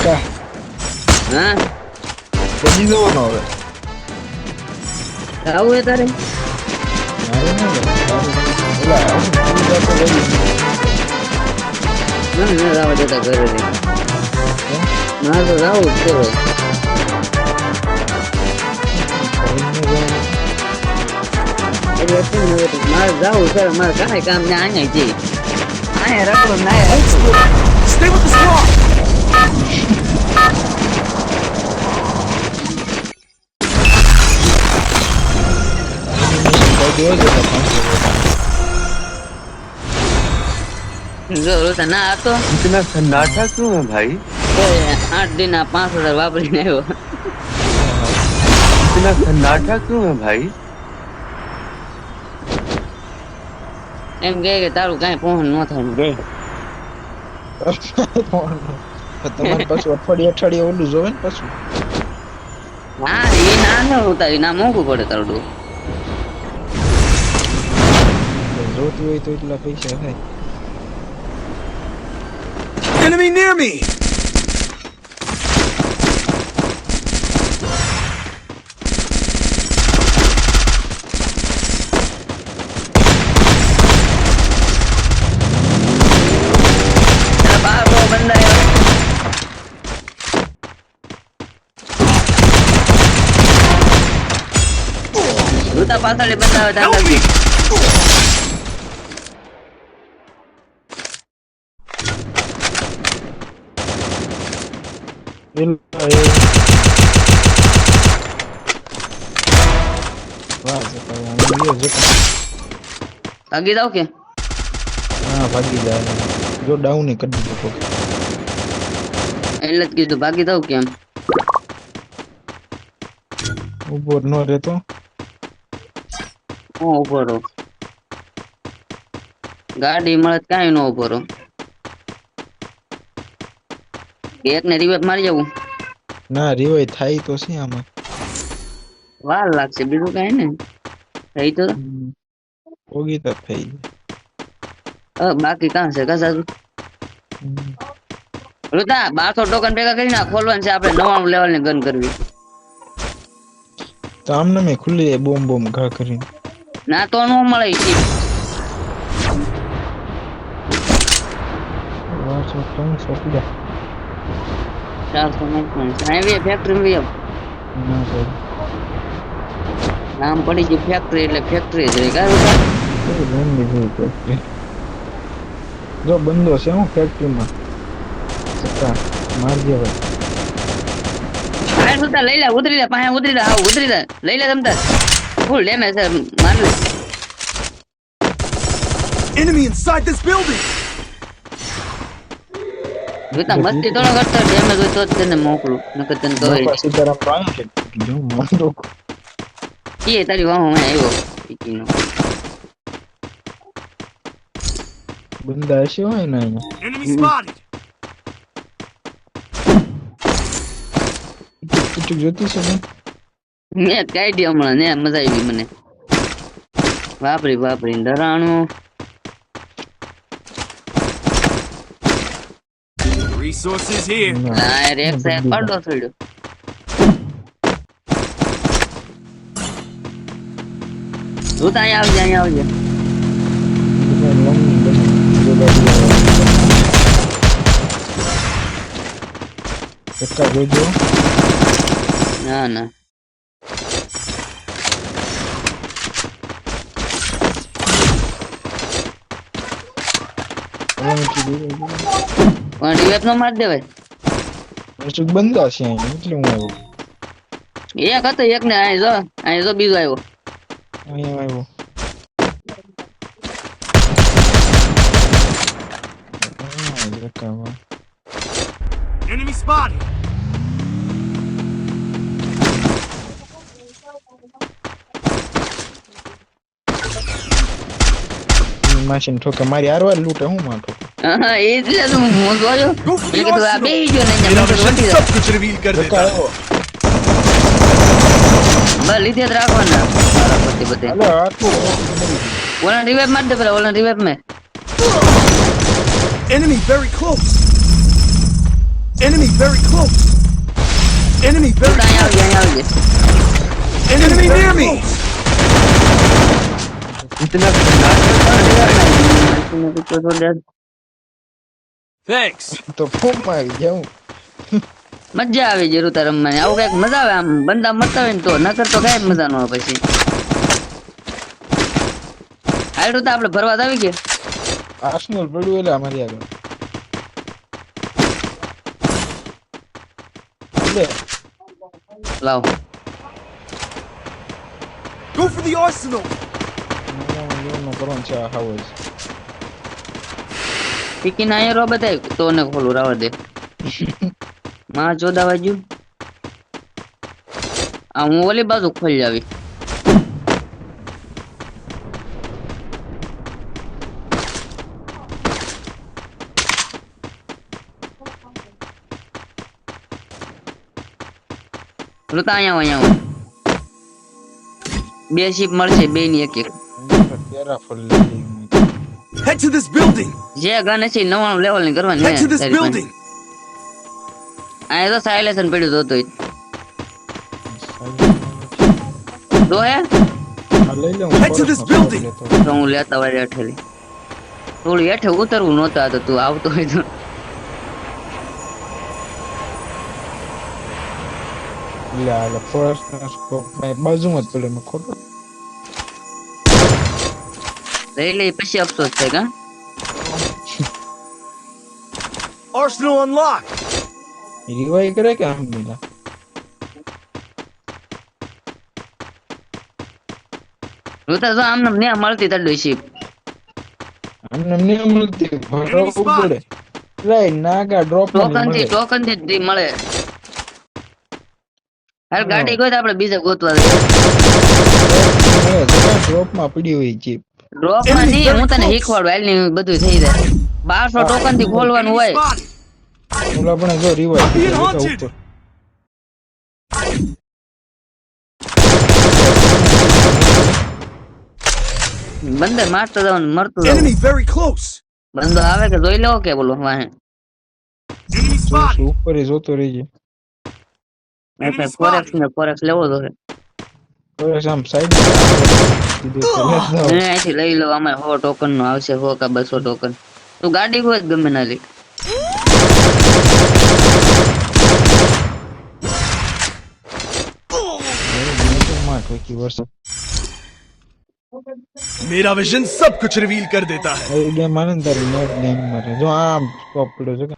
હા બની જવાનો હવે આવું હે તારે ના ના રાવ જતા ઘરે રે ના તો રાવ છે મારે જાવું છે મારે કાંઈ કામ ને અહીંયા જઈ અહીંયા રાખો ના Stay with the squad. જો ના હતો इतना सन्नाटा क्यों है भाई? 8 दिन 5,000 વાપરીને આવ્યો इतना सन्नाटा क्यों है भाई? એમ કહે કે તારું કાંઈ પહોંચ ન થાય ને તમારે પાછું અઠવાડિયે ઓલું જોવે ને પાછું હા એ ના ન ઉતારી ના મોંઘું પડે તારું ડો જોતું હોય તો એટલા પૈસા થાય Enemy near me. બાર બહુ બંધાય જૂતા પાછળ બંધાવે Help me. ભાગી જાવ કે હા ભાગી જાય જો ડાઉન કરી દીધો એટલે જ કીધું ભાગી જાવ કેમ ઉભો ન રહેતો હું ઉભો રહું ગાડી મળે કાંઈ ન ઉભો રહું એક ને રિવેપ મારી જવું ના રિવાય થાય તો છે આમાં વાર લાગશે બીજું કાંઈ ને થઈ તો ઓગી તો થઈ બાકી કાં છે કસા રુતા 1200 ટોકન ભેગા કરી ના ખોલવાનું છે આપણે 99 લેવલ ની ગન કરવી તો આમને મેં ખુલ્લી બોમ્બ ઘા કરીને ના તો નો મળે છે 300 પીડા 400 હાઈવે ફેક્ટરી માં ના ભાઈ નામ પડી ગયું ફેક્ટરી એટલે ફેક્ટરી જ રહી કાંઈ જો બંધો છે હું ફેક્ટરીમાં મારજે ભાઈ હાલ સુતા લઈ લે ઉતરી લે પાસે ઉતરી લે આવ ઉતરી લે લઈ લે તમતા ફૂલ ડેમેજ છે માર લે Enemy inside this building. જોતા મસ્તી થોડો કરતો ડેમેજ હોય તો જ તને મોકલું નકર તને કહે સીતારામ પાયો છે જો મારો એ તારી વાહો મને આવ્યો ઈકીનો બંદા હશે હોય ને અહીંયા Enemy spotted. કેટલું જોતી છે ને મેં કાઢી હમણાં ને મજા આવી મને વાપરી ધરાણું Resources here. આ રેક સાહેબ કાઢો છોડ્યો તું તો અહીંયા આવજે એટલા જોજો ના ના પણ રિવેપ નો માર દેવાય બંધા છે અહીંયા એટલે હું આવ્યો એક હતો એક ને અહીં જો બીજો આવ્યો અહીંયા આવ્યો Enemy spotted. machine ઠોકે મારી હારવાર લૂટે હું માટો હા એ જ હું જોયો એ કે આ બેહી ગયો ને मेरा मिशन सब कुछ रिवील कर देता है. બસ લીધે જ રાખવાના સારા પતિ બધે હાલો આટલું ઓલા રિવાઇવ માર દે પેલા ઓલા રિવાઇવ મે Enemy very close. Enemy very close. Enemy very રુતા અહીંયા આવી Enemy near me. इतना खतरनाक આવજે. Thanks. તો ફોનમાં આવી જાઉં. મજા આવે છે રુતા રમવાની. આવું કઈક મજા આવે આમ બંદા મરતા હોય ને તો, નકર તો કઈ મજા ન આવે પછી. હાલ રુતા આપણે ભરવા જ આવી ગયા. આર્સેનલ પડ્યું એટલે અમારી આગળ. લે લાવ Go for the arsenal. નો કરવાનું છે આ હાવ જ. ટીકીને અહીંયા રો બતાય તો ને ખોલું રાવર દે. માં ચોદા બાજુ આ હું ઓલી બાજુ ખોલી આવી. રુતા અહીંયા આવો. બે શીપ મળશે, બે ની એક એક. તેરા ફળ લઈ Head to this building. જે ગન છે 99 લેવલ ની કરવાની. Head to this તારી પાસે. building. અહીંયા તો સાયલેશન પડ્યું તો તોય. તો હે લઈ લે. Head to this building. તો હું લેતા વાળી હેઠેલી. થોડું હેઠે ઉતરવું નહોતા તો તું આવતો હોય તો. લે ફર્સ્ટ સ્કોપ મે બાજુમાં જ પડે મે ખોટો. લઈ લે પછી અફસોસ થાય કા. Arsenal unlocked. રિવાઈ કરે કે આમ બીલા. રુતા જો આમને ને મળતી તડવી શીપ. અમને નહીં મળતી ભરવું પડે. લઈ નાગા ડ્રોપ ટોકન થી મળે. હાલ ગાડી ગોત આપણે બીજે ગોતવા દે. ડ્રોપ માં પડી હોય છે. ડ્રોપ માં નહીં, હું તને શીખવાડું. હાલ ની બધું થઈ જાય. 1200 ટોકન થી ખોલવાનું હોય. Spotted. ઓલા પણ જો રિવાઈ Being haunted. બંદર મારતો જવાનું, મરતું જવાનું. Enemy very close. બંદો આવે કે જોઈ લેવો કે બોલો વાહે. Enemy spotted. ઉપર જોતો રહીજે. ફોરેક્સ લેવો તો છે. બસ આમ સાઈડ અહીંથી લઈ લો. આમાં 100 ટોકન નો આવશે, 100 કા 200 ટોકન. તું ગાડી કોઈ ગમે ના લે. मेरा विजन सब कुछ रिवील कर देता है. ગેમ આનંદ મરે જો આમ સ્કોપ પડ્યો છે.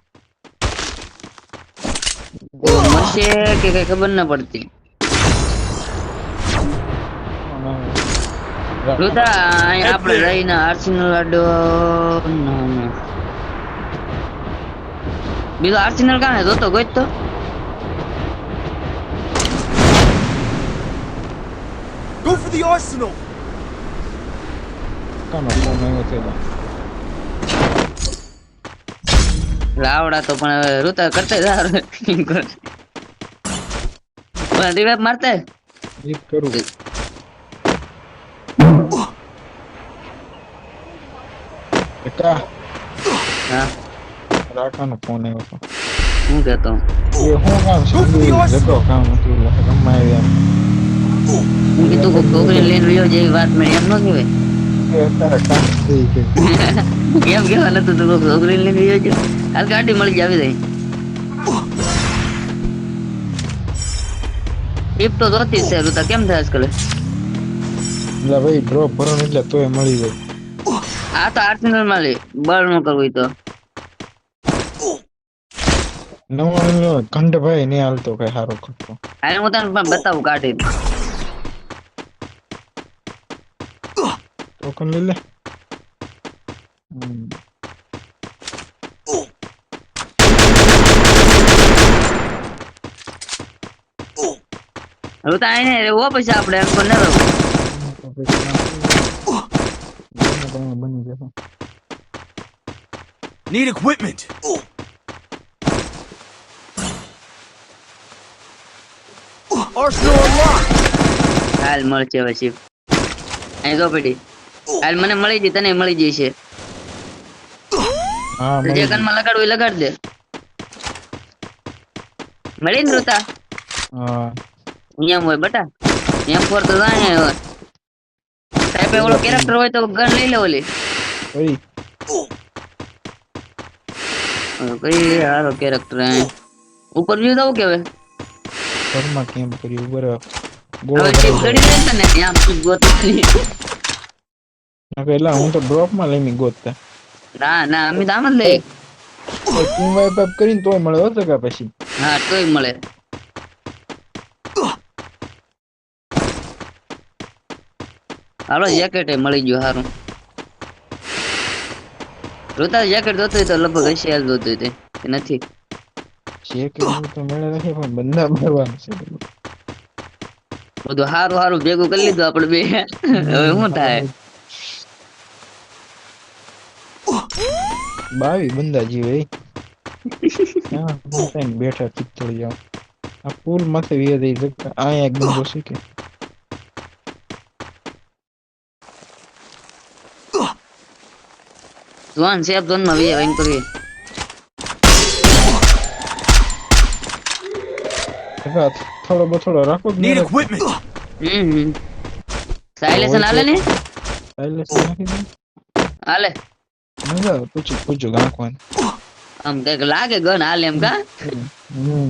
મળશે કે કઈ ખબર ના પડતી. રુતા અહીં આપણે રહીને આર્સેનલ આડો બીજો આર્સેનલ કાને જોતો ગોત તો. Go for the arsenal. Kano phone આવ્યો છે. લાવડા તો પણ હવે રુતા કરતા જા. પણ રિવાઇવ મારતા રીપ કરું. એકા હા રાકાનો ફોન આવ્યો હતો. હું કેતો એ હું કામ છે જતો કામ હતું રમાય એમ. હું કીધું કોક છોકરી લઈને રહ્યો જેવી વાત મેં એમ ન કહેવાય. એ તારા કામ થઈ કે કેમ કેવા નતું તું કોક છોકરી લઈને રહ્યો છે. હાલ ગાડી મળી જાય આવી જાય. ટીપ તો જોતી છે રુતા. કેમ થાય આજકાલ? એટલે ભાઈ ડ્રોપ ભરવાનું એટલે તોય મળી જાય. આ તો આર્સેનલ માં લે. બળ ન કરવું હોય તો નવો ખંડ ભાઈ નહીં હાલતો કઈ સારો ખર્ચો. હાલ હું તને પણ બતાવું કાઢી. ટોકન લઈ લે. રુતા આઈને રેવો પછી આપણે એમ પણ ન રહું. બની જશે. Need equipment. Arsenal unlocked. હાલ મળશે હવે શિપ. અહીં જો પડી. હાલ મને મળી જઈ, તને મળી જઈ છે. હા જે ગનમાં લગાડવું એ લગાડ દે. મળી ને રોતા હા એમ હોય બટા M4 તો જાય હવે સાહેબ ઓલો કેરેક્ટર હોય તો ગન લઈ લે ઓલી કઈ કઈ હારો કેરેક્ટર ઉપર વ્યૂ દઉં કે હવે ઘરમાં કેમ કર્યું બરાબર હવે ગોળો ચીપ ભરાઈ ગડી જાય ને આમ ચીપ ગોતવાની જાય પેલા હું તો ડ્રોપમાં લઈને ગોતતા ના ના અમે તો આમ જ લઈ ટીમ વાઇપ અપ કરીને તોય મળે હો સગા પછી હા તોય મળે હાલો જેકેટ મળી ગયું સારું રોતા જેકેટ જોતું હોય તો લગભગ હશે હાલ જોતું હોય તે નથી છે કે એવું તો મળે નથી પણ બંદા મારવાનું છે બધું સારું સારું ભેગું કરી લીધું આપડે બે હવે શું થાય બાવી બંદા જીવે હા બેઠા પિત્તળ જાવ આ પુલ માથે વિયા દઈ જગતા અહીંયા એક બંદો છે કે જોન સેફ ઝોન માં વીએ વેન કરીએ સગા થોડો બથોડો રાખો જ Need નહીં equipment. સાયલેશન હાલે ને સાયલેન્સ નાખી દે હાલે મજા આવે પૂછું ગાંકવાનું આમ કઈક લાગે ગન હાલે એમ કા હમ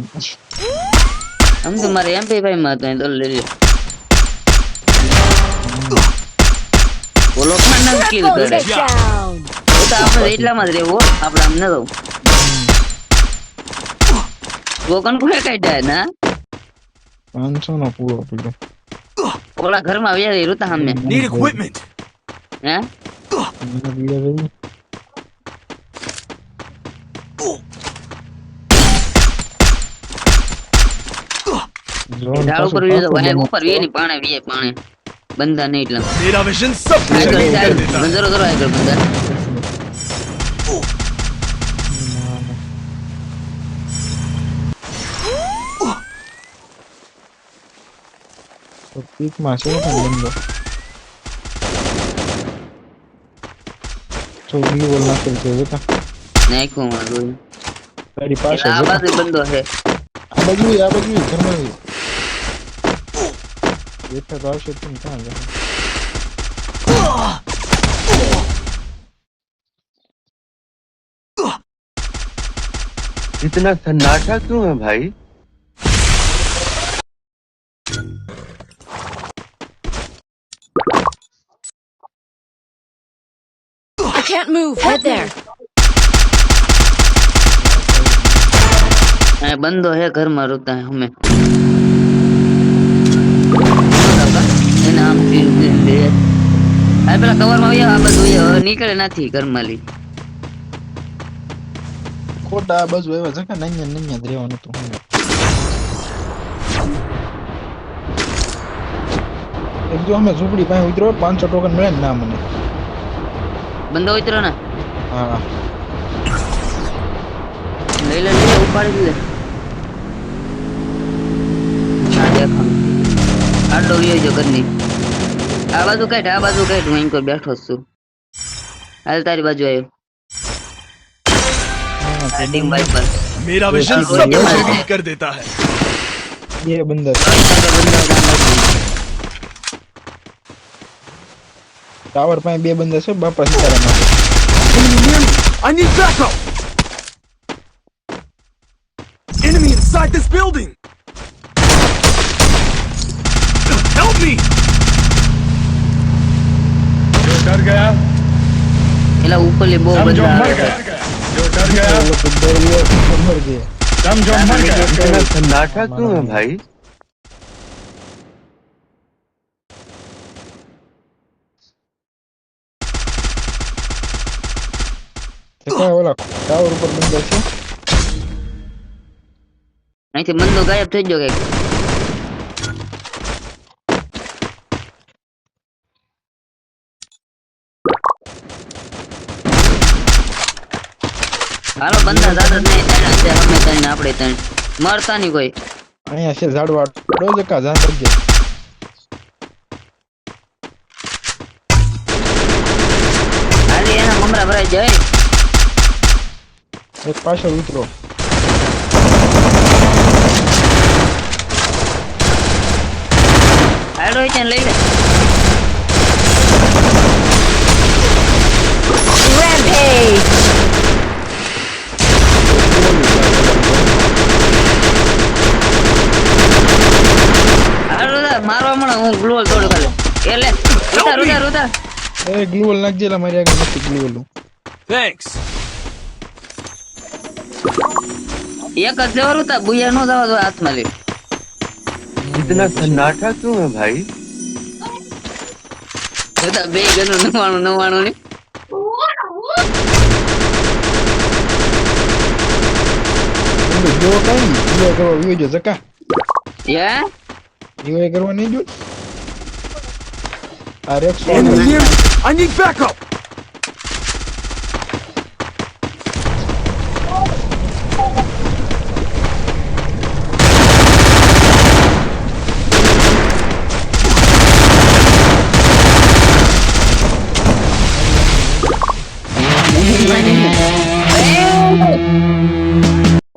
આમ તો મારે MP5 માં હતો તો લઈ લે બોલો પણ ન કિલ કરે down. તો આપણે એટલામાં જ રહેવું આપણે આમ ન રહું વોકન કોઈ કઈ જાય ના 500 નો પૂરો પડ્યો ઓલા ઘરમાં આવ્યા રૂતા સામે Need equipment. હે મને બીડા ભાઈ ઢાળ ઉપર વીએ તો વાય ઉપર વીએ ની પાણે વીએ પાણે બંદા નહીં એટલા मेरा विजन सब कुछ रिवील कर देता है. બંદરો કરો આગળ બંદા તો પીક માં છે પણ બંદો તો બી બોલ નાખે છે જોતા નાખ્યો માં જોઈ તારી પાસે આ જોતા બાજુ બંદો છે આ બાજુ ઘરમાં બેઠા તો આવશે તો ક્યાં જાય इतना सन्नाटा क्यों है भाई? I can't move. Head there. બંદો હે ઘરમાં રોતા હે હમે એને આમ દે આ પેલા કવર માં આ બધું નીકળે નથી ઘરમાં લી ખોટા આ બાજુ એવા છે કે નઅહીંયા જ રહેવાનું હતું એક જો અમે ઝૂંપડી પાસે ઉતરો 500 ટોકન મળે ને ના મને બંદો ઉતરો ને હા લઈ લે ઉપાડી લે આ દેખો આડો વિયો જો ઘરની આ બાજુ કાઢ હું અહીં કોઈ બેઠો જ છું હાલ તારી બાજુ આવ્યો ટીમ વાઇપર मेरा विजन सब कुछ रिवील कर देता है. બે બંદા ટાવર પાસે બે બંદા છે બાપા સીતારામ માટે I need backup. Enemy inside this building. Help me. जो डर गया એલા ઉપર લે બહુ समझो બંદા मर આવે गया जो डर गया લોકો ડરિયો મર ગયા समझो मर गया इतना सन्नाटा क्यों है भाई? તે કઈ ઓલા ટાવર ઉપર બંદા છે અહીંથી બંદો ગાયબ થઈ ગયો કઈક હાલો બંદા દાદા નહીં ત્રણ છે અમે ત્રણ આપણે ત્રણ મરતા નહીં કોઈ અહીંયા છે ઝાડવા ડોજ કા જાન કરજે હાલી એના મમરા ભરાઈ જાય એક પાછળ ઉતરો હાડો હોય ત્યાં લઈ લે. Rampage. હાલો તા, મારવા મળે હું ગ્લોલ તોડું ખાલી. એ લે ઉતાર ઉતાર ઉતાર. એ ગ્લુઅલ નાખજે લા મારી આગળ નથી ગ્લુઅલ Thanks. એક જ જવારું તા બુયા નો જવા દો હાથમાં લઈ. इतना सन्नाटा क्यों है भाई? જોતા બે ગનું 99 ની. જો કઈ યુઆઈ કરવા યુઆઈ જો જકા યા યુઆઈ કરવા નહીં જો આ racks Enemy near me. I need backup.